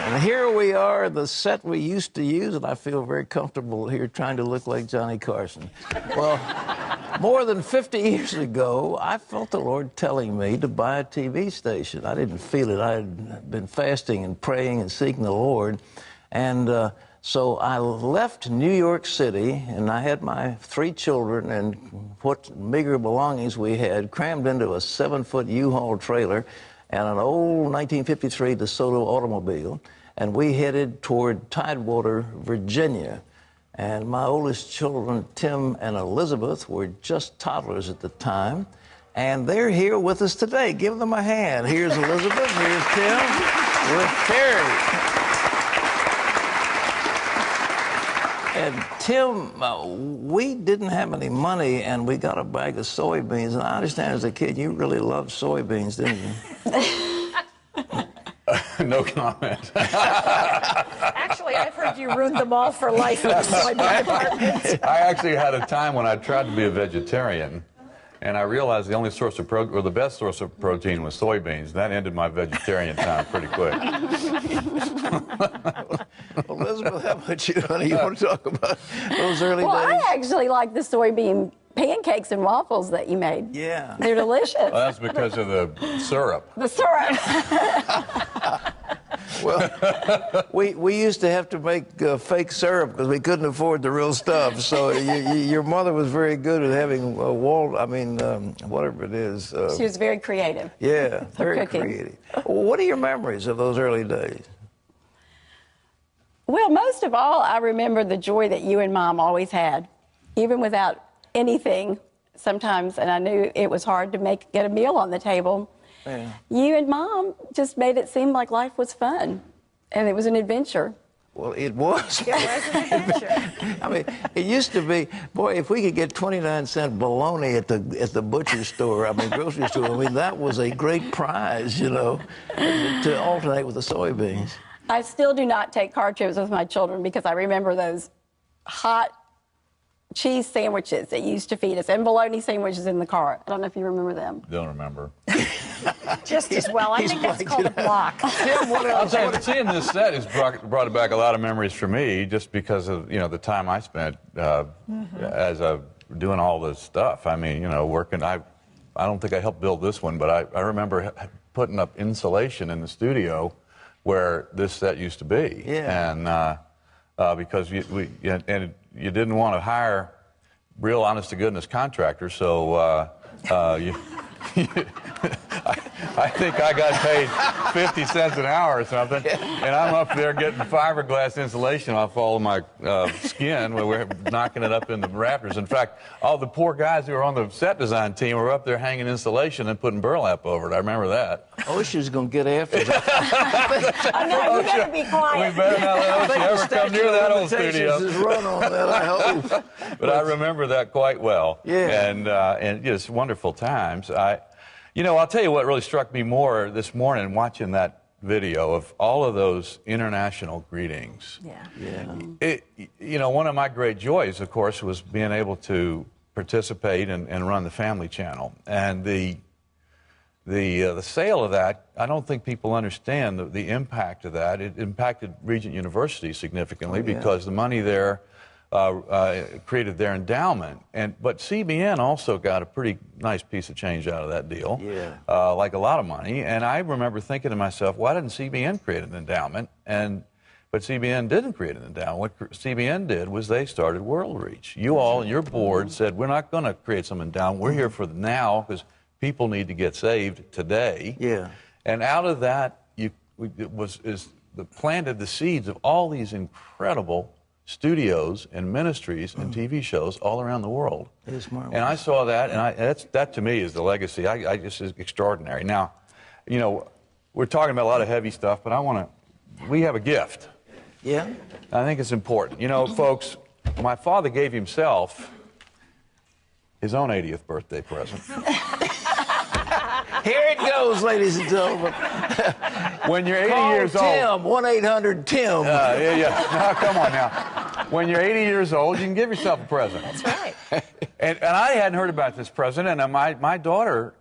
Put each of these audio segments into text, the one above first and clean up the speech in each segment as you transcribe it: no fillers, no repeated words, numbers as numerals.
And here we are, the set we used to use, and I feel very comfortable here trying to look like Johnny Carson. Well, more than 50 years ago, I felt the Lord telling me to buy a TV station. I didn't feel it. I had been fasting and praying and seeking the Lord. And so I left New York City, and I had my 3 children and what meager belongings we had crammed into a 7-foot U-Haul trailer and an old 1953 DeSoto automobile. And we headed toward Tidewater, Virginia. And my oldest children, Tim and Elizabeth, were just toddlers at the time. And they're here with us today. Give them a hand. Here's Elizabeth, here's Tim, with Terry. And Tim, we didn't have any money, and we got a bag of soybeans. And I understand as a kid, you really loved soybeans, didn't you? No comment. Actually, I've heard you ruined them all for life in the soybean department. I actually had a time when I tried to be a vegetarian, and I realized the only source of protein, or the best source of protein, was soybeans. That ended my vegetarian time pretty quick. Elizabeth, how about you, honey? You want to talk about those early days? Well, I actually like the soybean pancakes and waffles that you made. Yeah. They're delicious. Well, that's because of the syrup. The syrup. Well, we used to have to make fake syrup because we couldn't afford the real stuff. So your mother was very good at having whatever it is. She was very creative. Yeah, very cooking. creative. What are your memories of those early days? Well, most of all, I remember the joy that you and Mom always had, even without anything sometimes, and I knew it was hard to get a meal on the table. Yeah. You and Mom just made it seem like life was fun, and it was an adventure. Well, it was. It was an adventure. I mean, it used to be, boy, if we could get 29-cent bologna at the butcher store, grocery store, that was a great prize, you know, to alternate with the soybeans. I still do not take car trips with my children because I remember those hot cheese sandwiches that used to feed us and bologna sandwiches in the car. I don't know if you remember them. Don't remember. Just as well. I think that's called a block. Tim, what else? I'll tell you, seeing this set has brought back a lot of memories for me, just because of the time I spent doing all this stuff. Working. I don't think I helped build this one, but I remember putting up insulation in the studio where this set used to be. Yeah. And because you didn't want to hire real honest-to-goodness contractors, so I think I got paid 50 cents an hour or something, and I'm up there getting fiberglass insulation off all of my skin when we're knocking it up in the rafters. In fact, all the poor guys who were on the set design team were up there hanging insulation and putting burlap over it. I remember that. OSHA's going to get after that. I know, you better be quiet. We better not let OSHA ever come near that old studio. Is run on that, I hope. But I remember that quite well. Yeah. And just wonderful times. I'll tell you what really struck me more this morning watching that video of all of those international greetings. Yeah. One of my great joys, of course, was being able to participate and run the Family Channel. And the sale of that, I don't think people understand the impact of that. It impacted Regent University significantly because the money there created their endowment. But CBN also got a pretty nice piece of change out of that deal, like a lot of money. And I remember thinking to myself, why didn't CBN create an endowment? But CBN didn't create an endowment. What CBN did was they started World Reach. You all and your board said, we're not going to create some endowment. We're here for the now because people need to get saved today. Yeah. And out of that, planted the seeds of all these incredible studios and ministries and TV shows all around the world. It's marvelous. And I saw that, and that to me is the legacy. I just is extraordinary. Now, we're talking about a lot of heavy stuff, but we have a gift. Yeah. I think it's important. Folks, my father gave himself his own 80th birthday present. Here it goes, ladies and gentlemen. When you're 80 Call years Tim, old. 1-800-TIM. Yeah. Now, come on now. When you're 80 years old, you can give yourself a present. That's right. And I hadn't heard about this present, and my daughter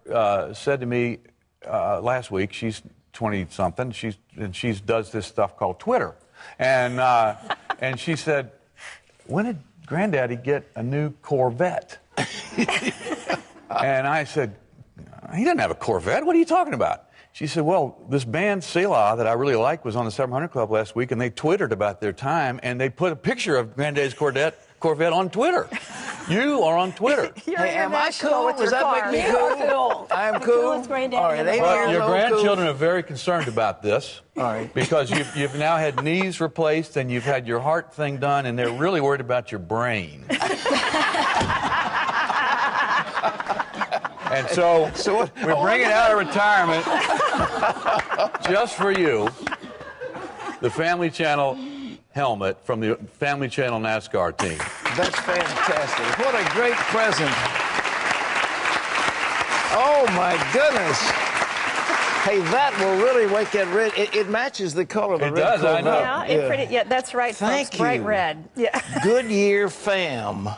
said to me last week, she's 20-something. She does this stuff called Twitter. And she said, when did Granddaddy get a new Corvette? And I said, he doesn't have a Corvette. What are you talking about? She said, well, this band Selah that I really like was on the 700 Club last week, and they twittered about their time, and they put a picture of Granddaddy's Corvette on Twitter. You are on Twitter. Hey, am I cool? Does that make me cool? I am The cool. coolest granddaddy All right, in the 80 world. years Your old, grandchildren are very concerned about this. All right. Because you've now had knees replaced and you've had your heart thing done, and they're really worried about your brain. And so we're bringing out of retirement, just for you, the Family Channel helmet from the Family Channel NASCAR team. That's fantastic. What a great present. Oh, my goodness. Hey, that will really make that red. It matches the color of the It red does, I Corvette. know. Yeah, that's right, Thank folks. Bright you. red. Yeah. Goodyear fam.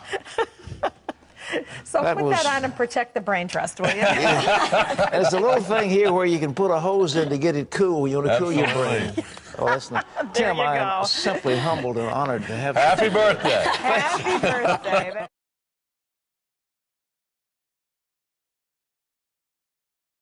So That put was- that on and protect the brain trust, will you? There's a little thing here where you can put a hose in to get it cool. You want to cool your Absolutely. brain. Oh, that's not. There Tim, you I am go. simply humbled and honored to have Happy birthday. Happy birthday.